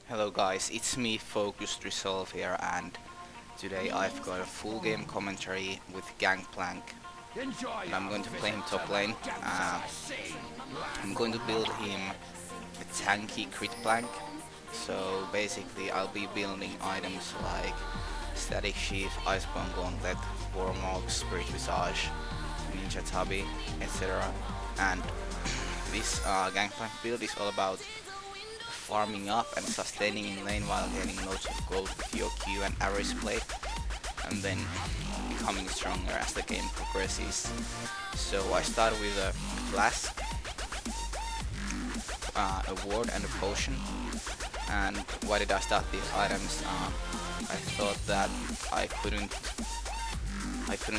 Hello guys, it's me Focused Resolve here, and today I've got a full game commentary with Gangplank, and I'm going to play him top lane. I'm going to build him a tanky crit plank. So basically I'll be building items like Static Sheath, Iceborne Gauntlet, Warmog, Spirit Visage, Ninja Tabi, etc. And this Gangplank build is all about farming up and sustaining in lane while getting loads of gold with your Q and arrows play, and then becoming stronger as the game progresses. So I start with a flask, a ward and a potion. And why did I start these items? I thought that I couldn't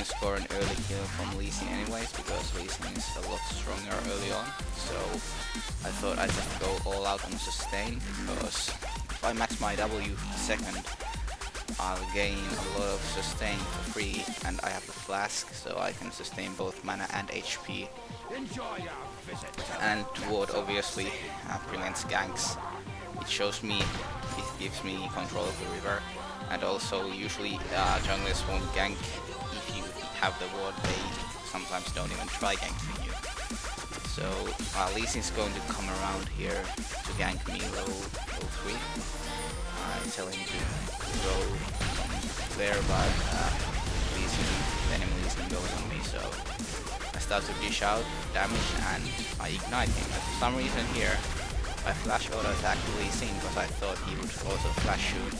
score an early kill from Lee Sin anyways, because Lee Sin is a lot stronger early on. So I thought I'd just go all out on sustain, because if I max my W second, I'll gain a lot of sustain for free, and I have the flask, so I can sustain both mana and HP. And Ward obviously prevents ganks. It gives me control of the river, and also usually junglers won't gank if you have the ward. They sometimes don't even try ganking you. So Lee Sin's going to come around here to gank me low 3. I tell him to go there, but the enemy Lee Sin goes on me, so I start to dish out damage and I ignite him. And for some reason here I flash auto attack Lee Sin because I thought he would also flash shoot,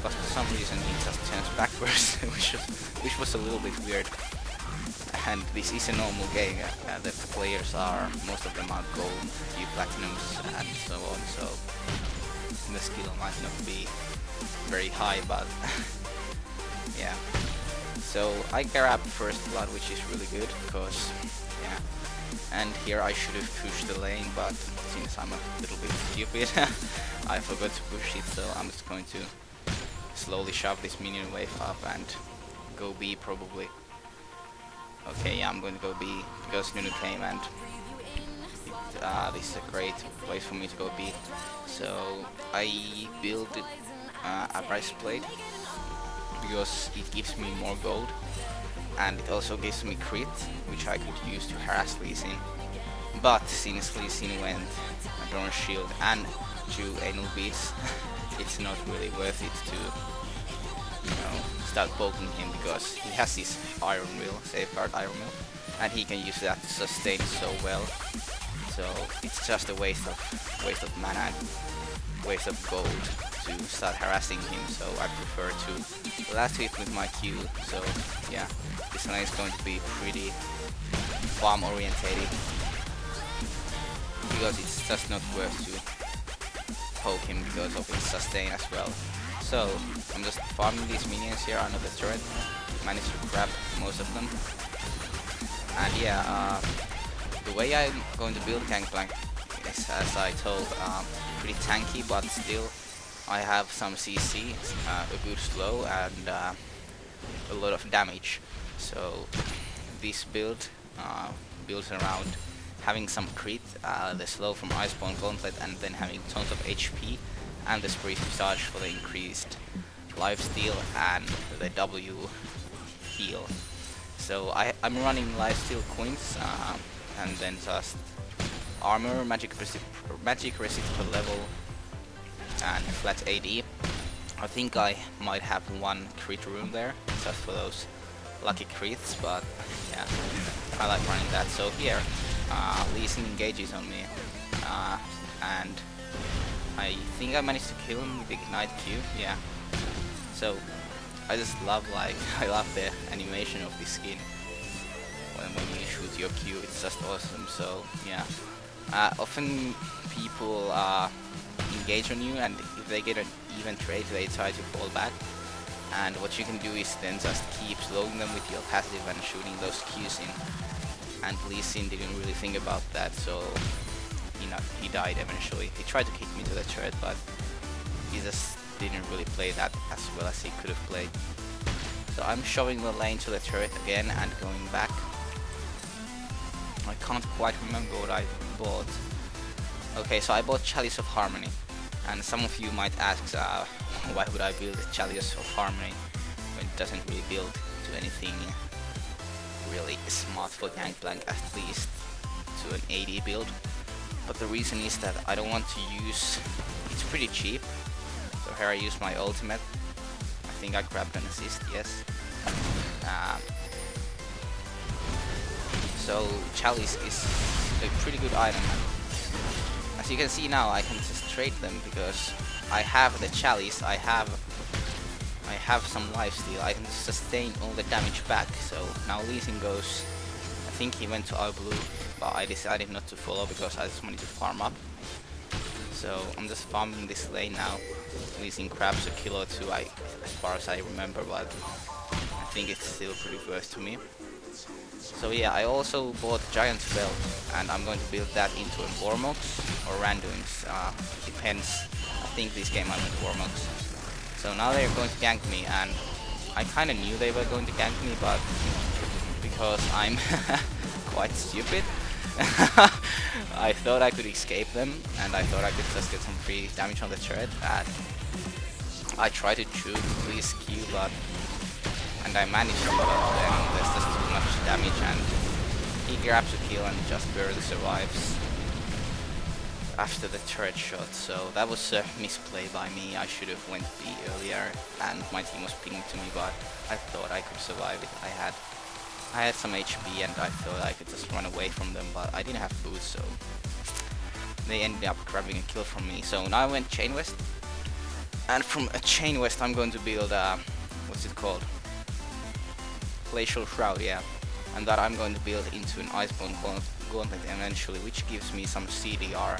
but for some reason he just turns backwards, which was a little bit weird. And this is a normal game. Most of them are gold, few platinums, and so on. So the skill might not be very high, but yeah. So I grab first blood, which is really good because yeah. And here I should have pushed the lane, but since I'm a little bit stupid, I forgot to push it. So I'm just going to slowly shove this minion wave up and go B probably. Okay, yeah, I'm going to go B because Nunu came, and this is a great place for me to go B. So I built a breastplate because it gives me more gold, and it also gives me crit, which I could use to harass Lee Sin. But since Lee Sin went Adorn Shield and 2 Anal Beads, it's not really worth it to, start poking him, because he has this Iron Will, Safeguard Iron Will, and he can use that to sustain so well. So it's just a waste of mana and waste of gold to start harassing him. So I prefer to last hit with my Q. So yeah, this lane is going to be pretty farm orientated, because it's just not worth to poke him because of his sustain as well. So I'm just farming these minions here under the turret, managed to grab most of them. And yeah, the way I'm going to build Gangplank is, as I told, pretty tanky, but still I have some CC, a good slow, and a lot of damage. So this build builds around having some crit, the slow from Iceborne Gauntlet, and then having tons of HP, and the Spirit Visage for the increased lifesteal and the W heal. So I'm running lifesteal coins, and then just armor, magic resist per level, and flat AD. I think I might have 1 crit room there, just for those lucky crits, but yeah, I like running that. So here, Lee Sin engages on me, and I think I managed to kill him with Ignite Q, yeah. So I just love I love the animation of this skin. When you shoot your Q, it's just awesome. So yeah, often people engage on you, and if they get an even trade, they try to fall back. And what you can do is then just keep slowing them with your passive and shooting those Qs in. And Lee Sin didn't really think about that, so he died eventually. He tried to kick me to the turret, but he just didn't really play that as well as he could have played. So I'm shoving the lane to the turret again and going back. I can't quite remember what I bought. Okay, so I bought Chalice of Harmony, And some of you might ask, why would I build a Chalice of Harmony when it doesn't really build to anything really smart for Gangplank, at least to an AD build. But the reason is that I don't want to use, it's pretty cheap, so here I use my ultimate. I think I grabbed an assist, yes. So Chalice is a pretty good item. As you can see now, I can just trade them because I have the Chalice, I have some lifesteal, I can sustain all the damage back. So now Lee Sin goes, I think he went to our blue, but I decided not to follow because I just wanted to farm up. So I'm just farming this lane now. Lee Sin grabs a kill or two, as far as I remember, but I think it's still pretty worth to me. So yeah, I also bought Giant Spell, and I'm going to build that into a Warmox or Randuin's, depends. I think this game I went Warmox. So now they're going to gank me, and I kinda knew they were going to gank me, but because I'm quite stupid, I thought I could escape them, and I thought I could just get some free damage on the turret, and I tried to juke Lee's Q, and I managed to, but then there's just too much damage, and he grabs a kill and just barely survives after the turret shot. So that was a misplay by me. I should have went B earlier, and my team was pinging to me, but I thought I could survive it. I had some HP, and I thought I could just run away from them, but I didn't have boots, so they ended up grabbing a kill from me. So now I went Chain West, and from a Chain West I'm going to build what's it called? Glacial Shroud, yeah. And that I'm going to build into an Iceborne Gauntlet eventually, which gives me some CDR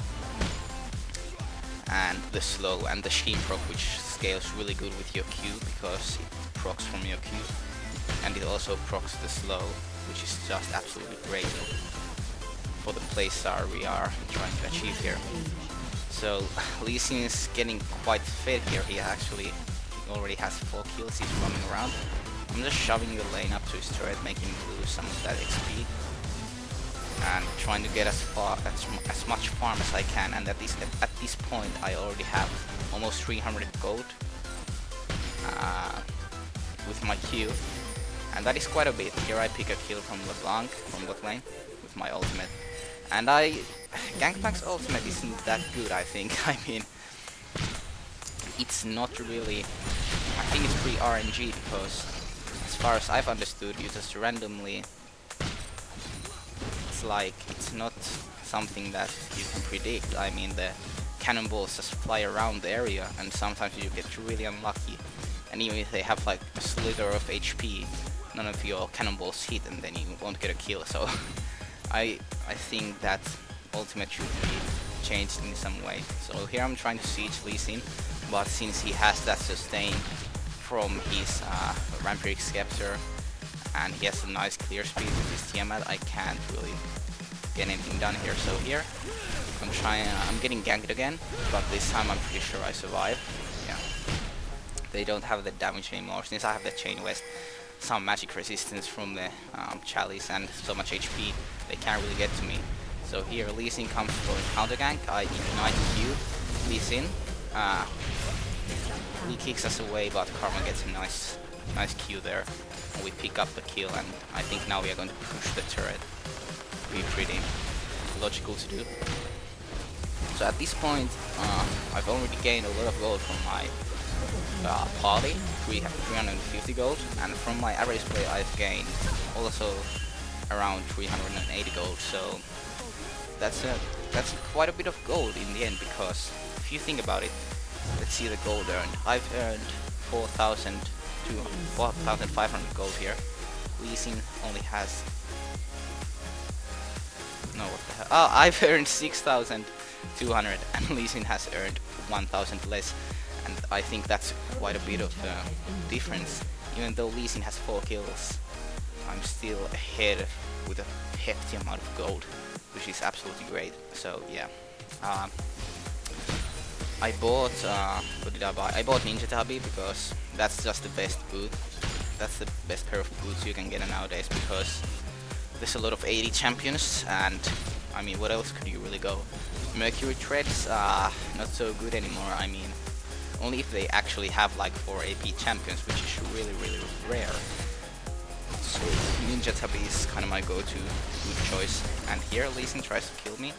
and the slow and the Sheen proc, which scales really good with your Q because it procs from your Q, and it also procs the slow, which is just absolutely great for the playstyle we are trying to achieve here. So Lee Sin is getting quite fit here. He already has 4 kills. He's running around. I'm just shoving the lane up to his turret, making him lose some of that XP, and trying to get as much farm as I can. And at this point, I already have almost 300 gold with my Q, and that is quite a bit. Here I pick a kill from LeBlanc from bot lane with my ultimate, and Gangplank's ultimate isn't that good, I think. I mean, it's not really. I think it's pretty RNG because, as far as I've understood, you just randomly. It's not something that you can predict. I mean, the cannonballs just fly around the area, and sometimes you get really unlucky. And even if they have like a slither of HP, none of your cannonballs hit, and then you won't get a kill. So I think that ultimate should be changed in some way. So here I'm trying to siege Lee Sin, but since he has that sustain from his Vampiric Scepter, and he has a nice clear speed with his Tiamat, I can't really get anything done here. So here I'm getting ganked again, but this time I'm pretty sure I survive. Yeah, they don't have the damage anymore since I have the Chain West, some magic resistance from the Chalice, and so much HP they can't really get to me. So here Lee Sin comes for a counter gank. I ignite Q Lee Sin. He kicks us away, but Karma gets a nice Q there. And we pick up the kill, and I think now we are going to push the turret. Be pretty logical to do. So at this point, I've already gained a lot of gold from my party. We have 350 gold, and from my average play I've gained also around 380 gold. So that's quite a bit of gold in the end, because if you think about it, let's see the gold earned. I've earned 4,500 gold here. Lee Sin only has... No, what the hell? Oh, I've earned 6,200, and Lee Sin has earned 1,000 less. And I think that's quite a bit of difference. Even though Lee Sin has 4 kills, I'm still ahead with a hefty amount of gold, which is absolutely great. So yeah. I bought, what did I buy? I bought Ninja Tabi because that's just the best boot. That's the best pair of boots you can get nowadays, because there's a lot of 80 champions, and I mean, what else could you really go? Mercury threads are not so good anymore. I mean, only if they actually have like 4 AP champions, which is really rare. So Ninja Tabi is kind of my go-to good choice. And here Lee Sin tries to kill me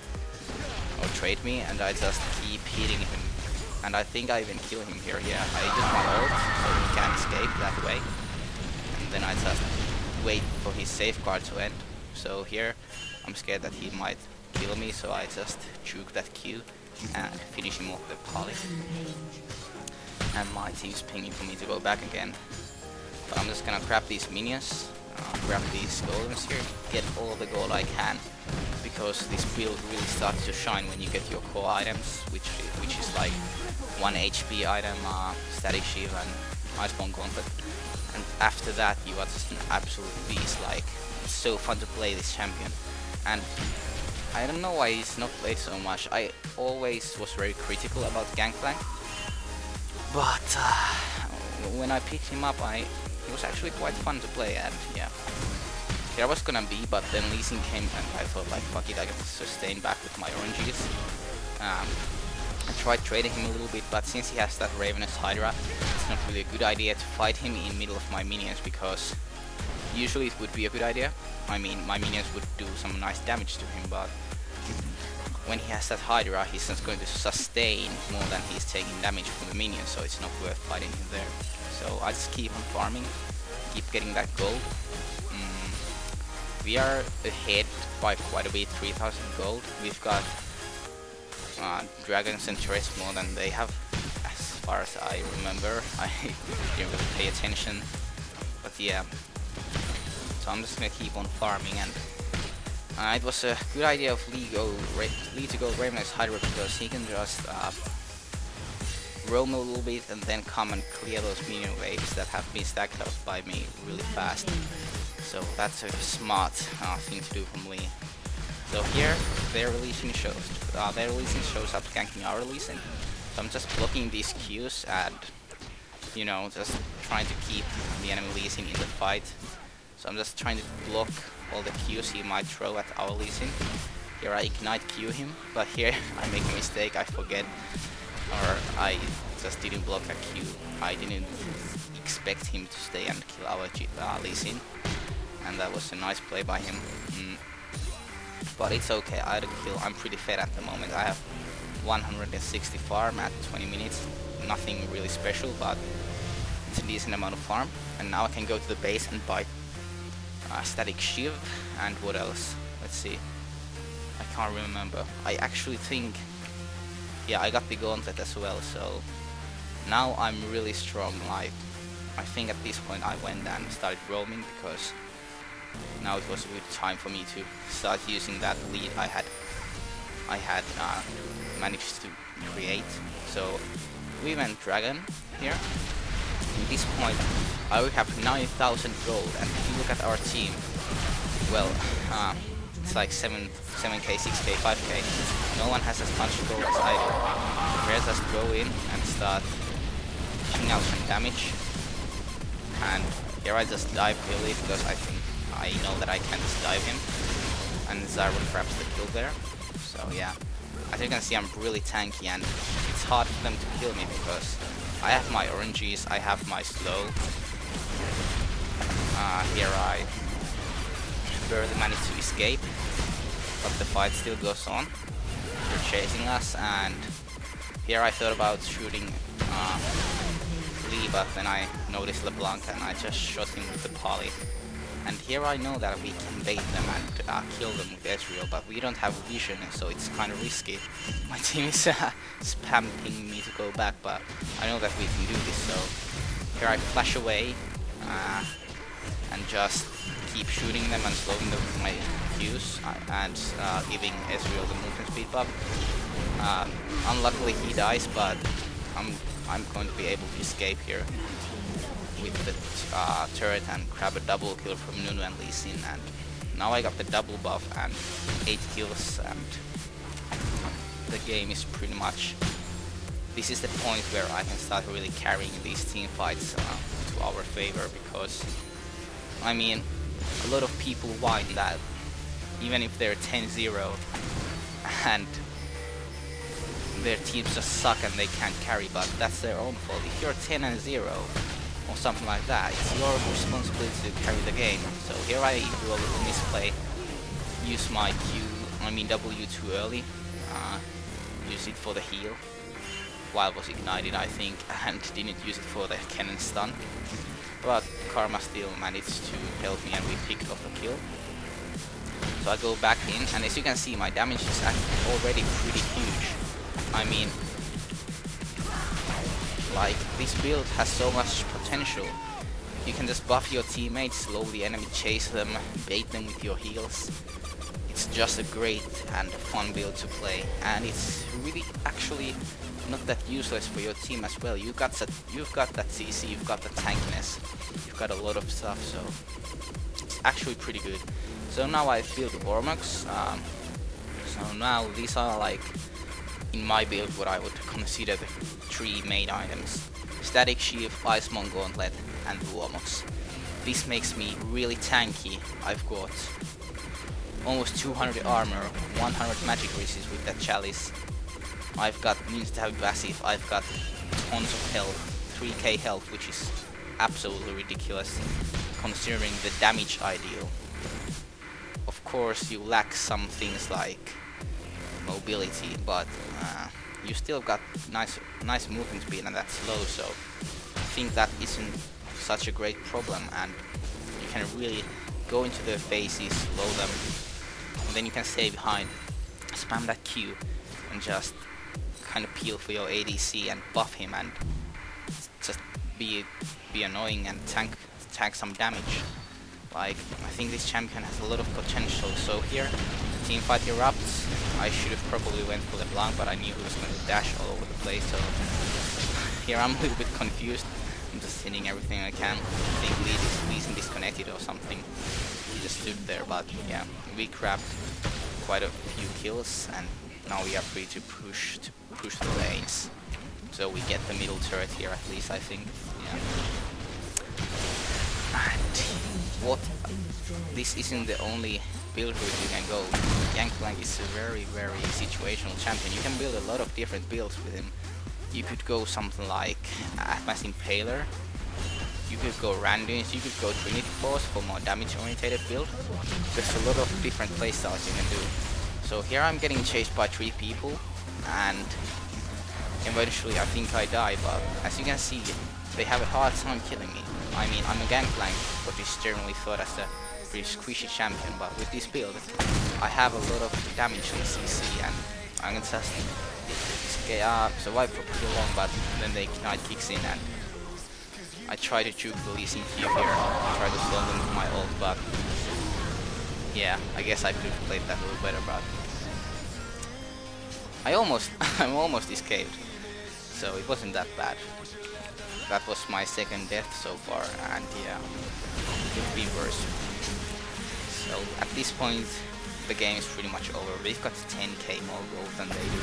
or trade me, and I just keep hitting him. And I think I even kill him here. Yeah, I use my ult so he can't escape that way. And then I just wait for his safeguard to end. So here I'm scared that he might kill me, so I just juke that Q and finish him off with poly. And my team's pinging for me to go back again. But I'm just gonna grab these minions, grab these golems here, get all the gold I can, because this build really starts to shine when you get your core items, which is like 1 HP item, static shield and iceborne gauntlet. And after that you are just an absolute beast. Like, it's so fun to play this champion. And I don't know why he's not played so much. I always was very critical about Gangplank, but when I picked him up, he was actually quite fun to play. And yeah, here I was gonna be, but then Lee Sin came and I thought like, fuck it, I can sustain back with my oranges. I tried trading him a little bit, but since he has that Ravenous Hydra, it's not really a good idea to fight him in middle of my minions, because usually it would be a good idea. I mean, my minions would do some nice damage to him, but when he has that Hydra, he's not going to sustain more than he's taking damage from the minions, so it's not worth fighting him there. So I just keep on farming, keep getting that gold. We are ahead by quite a bit, 3000 gold. We've got dragons and turrets more than they have, as far as I remember. I didn't really pay attention, but yeah. So I'm just gonna keep on farming, and it was a good idea of Lee to go Ravenous Hydra, because he can just roam a little bit and then come and clear those minion waves that have been stacked up by me really fast. So that's a smart thing to do from Lee. So here their releasing shows up ganking our releasing. So I'm just blocking these Qs and, you know, just trying to keep the enemy leasing in the fight. So I'm just trying to block all the Qs he might throw at our leasing. Here I ignite Q him, but here I make a mistake, I forget, or I just didn't block a Q. I didn't expect him to stay and kill our leasing, and that was a nice play by him. But it's okay, I had a kill. I'm pretty fed at the moment. I have 160 farm at 20 minutes. Nothing really special, but it's a decent amount of farm. And now I can go to the base and buy static shiv, and what else? Let's see. I can't remember. I actually think, yeah, I got the gauntlet as well. So now I'm really strong. Like, I think at this point I went and started roaming, because now it was a good time for me to start using that lead I had managed to create. So we went dragon here. At this point I will have 9,000 gold, and if you look at our team, well, it's like 7k, 6k, 5k. No one has as much gold as I do. Let's just go in and start dishing out some damage. And here I just dive really, because I know that I can just dive him, and Zyro grabs the kill there. So yeah, as you can see, I'm really tanky, and it's hard for them to kill me because I have my oranges, I have my slow. Here I barely managed to escape, but the fight still goes on. They're chasing us, and here I thought about shooting Lee, but then I noticed LeBlanc and I just shot him with the poly. And here I know that we can bait them and kill them with Ezreal, but we don't have vision, so it's kind of risky. My team is spamming me to go back, but I know that we can do this. So here I flash away and just keep shooting them and slowing them with my Qs and giving Ezreal the movement speed buff. Unluckily he dies, but I'm going to be able to escape here with the turret and grab a double kill from Nunu and Lee Sin, and now I got the double buff and 8 kills, and the game is pretty much, this is the point where I can start really carrying these team fights to our favor, because I mean, a lot of people whine that even if they're 10-0 and their teams just suck and they can't carry, but that's their own fault. If you're 10 and 0 or something like that, it's your responsibility to carry the game. So here I do a little misplay, use my W too early, use it for the heal while it was ignited, I think, and didn't use it for the cannon stun. But Karma still managed to help me and we picked off a kill. So I go back in, and as you can see, my damage is already pretty huge. I mean, like, this build has so much potential. You can just buff your teammates, slowly enemy chase them, bait them with your heals. It's just a great and fun build to play, and it's really actually not that useless for your team as well. You've got that CC, you've got the tankiness, you've got a lot of stuff, so it's actually pretty good. So now I built Warmucks. So now these are, like, in my build what I would consider the 3 main items: Static Sheath, Icemon Gauntlet, and Warmucks. This makes me really tanky. I've got almost 200 armor, 100 magic resist with that chalice. I've got means to have passive, I've got tons of health, 3k health, which is absolutely ridiculous considering the damage I deal. Of course you lack some things like mobility, but you still got nice movement speed, and that's low, so I think that isn't such a great problem, and you can really go into their faces, slow them, and then you can stay behind, spam that Q, and just kind of peel for your ADC and buff him and just be annoying and tank some damage. Like, I think this champion has a lot of potential. So here, the team fight erupts. I should have probably went for the Blanc, but I knew he was going to dash all over the place, so here I'm a little bit confused. I'm just hitting everything I can. I think Lee's disconnected or something. He just stood there, but yeah, we grabbed quite a few kills, and now we are free to push the lanes. So we get the middle turret here at least, I think. Yeah. And what? This isn't the only build route you can go. Gangplank is a very situational champion. You can build a lot of different builds with him. You could go something like Atmas Impaler. You could go Randuins. You could go Trinity Force for more damage-oriented build. There's a lot of different playstyles you can do. So here I'm getting chased by 3 people, and eventually I think I die, but as you can see, they have a hard time killing me. I mean, I'm a Gangplank, what is generally thought as a pretty squishy champion, but with this build, I have a lot of damage in CC, and I can just survive for pretty long, but then the Ignite kicks in, and I try to juke the Lee Sin Q here, try to slow them with my ult, but yeah, I guess I could have played that a little better, but I almost escaped, so it wasn't that bad. That was my second death so far, and yeah, it could be worse. So at this point, the game is pretty much over. We've got 10k more gold than they do,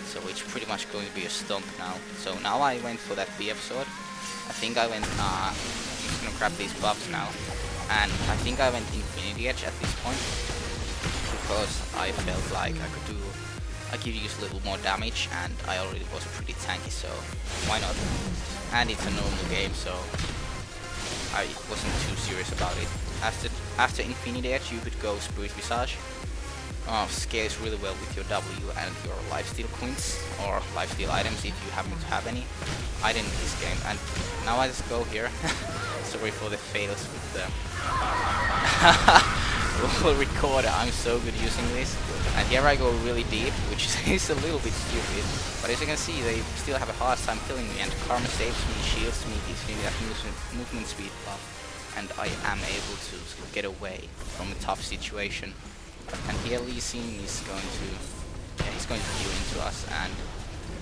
so it's pretty much going to be a stomp now. So now I went for that BF sword. I think I went, I'm just gonna grab these buffs now, and I think I went Infinity Edge at this point, because I felt like I could use a little more damage, and I already was pretty tanky, so why not? And it's a normal game, so I wasn't too serious about it. After Infinity Edge, you could go Spirit Visage. Scales really well with your W and your lifesteal coins, or lifesteal items if you happen to have any. I didn't this game, and now I just go here. Sorry for the fails with the recorder. I'm so good using this, and here I go really deep, which is a little bit stupid, but as you can see, they still have a hard time killing me, and Karma saves me, shields me, gives me that movement speed buff, and I am able to get away from a tough situation. And here Lee Sin is going to, he's going to heal into us, and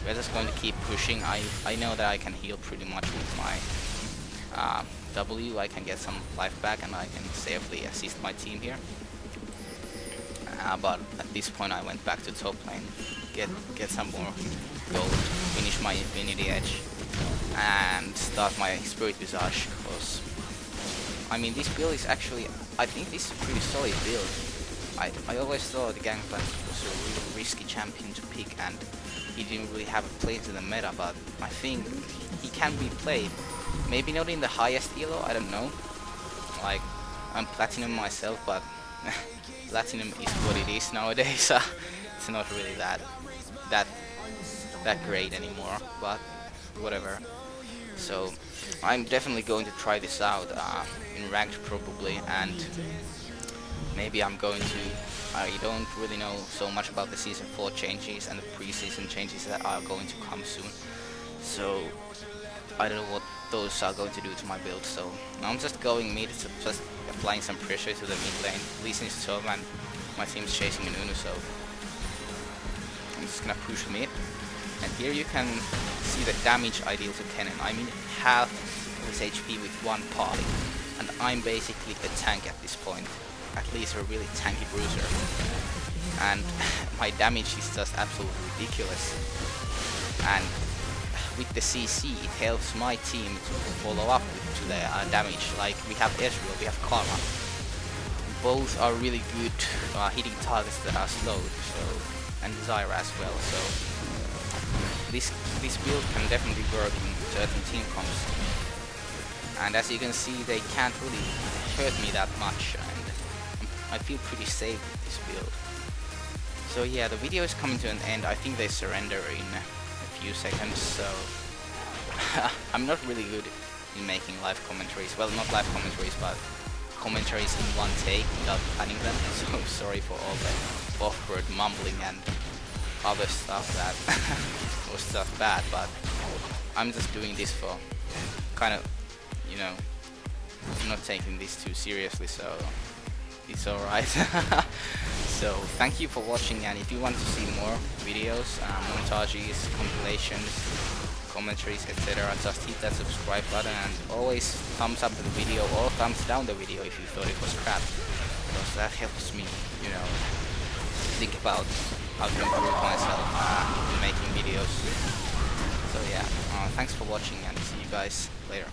we're just going to keep pushing. I know that I can heal pretty much with my W. I can get some life back, and I can safely assist my team here. But at this point I went back to top lane, get some more gold, finish my Infinity Edge, and start my Spirit Visage, because I mean, this build is actually, I think this is a pretty solid build. I always thought the Gangplank was a really risky champion to pick, and he didn't really have a place in the meta, but I think he can be played. Maybe not in the highest elo, I don't know. Like, I'm platinum myself, but platinum is what it is nowadays. It's not really that great anymore, but whatever. So I'm definitely going to try this out in ranked probably, and maybe I'm going to. I don't really know so much about the season 4 changes and the preseason changes that are going to come soon. So I don't know what those are going to do to my build. So I'm just going mid, just applying some pressure to the mid lane. Lee Sin is top and my team's chasing an Uno, so I'm just gonna push mid. And here you can see the damage I deal to Kennen. I mean half his HP with one party, and I'm basically a tank at this point. At least a really tanky bruiser. And my damage is just absolutely ridiculous. And with the CC, it helps my team to follow up to the damage. Like we have Ezreal, we have Karma. Both are really good hitting targets that are slowed, so, and Zyra as well. So this build can definitely work in certain team comps. And as you can see, they can't really hurt me that much, and I feel pretty safe with this build. So yeah, the video is coming to an end. I think they surrender in a few seconds, so I'm not really good in making live commentaries. Well, not live commentaries, but commentaries in one take without planning them. So sorry for all the awkward mumbling and other stuff that was just bad, but I'm just doing this for kind of, you know, I'm not taking this too seriously, so it's alright. So thank you for watching, and if you want to see more videos, montages, compilations, commentaries, etc., just hit that subscribe button, and always thumbs up the video or thumbs down the video if you thought it was crap, because that helps me, you know, think about how to improve myself in making videos. So yeah, thanks for watching, and see you guys later.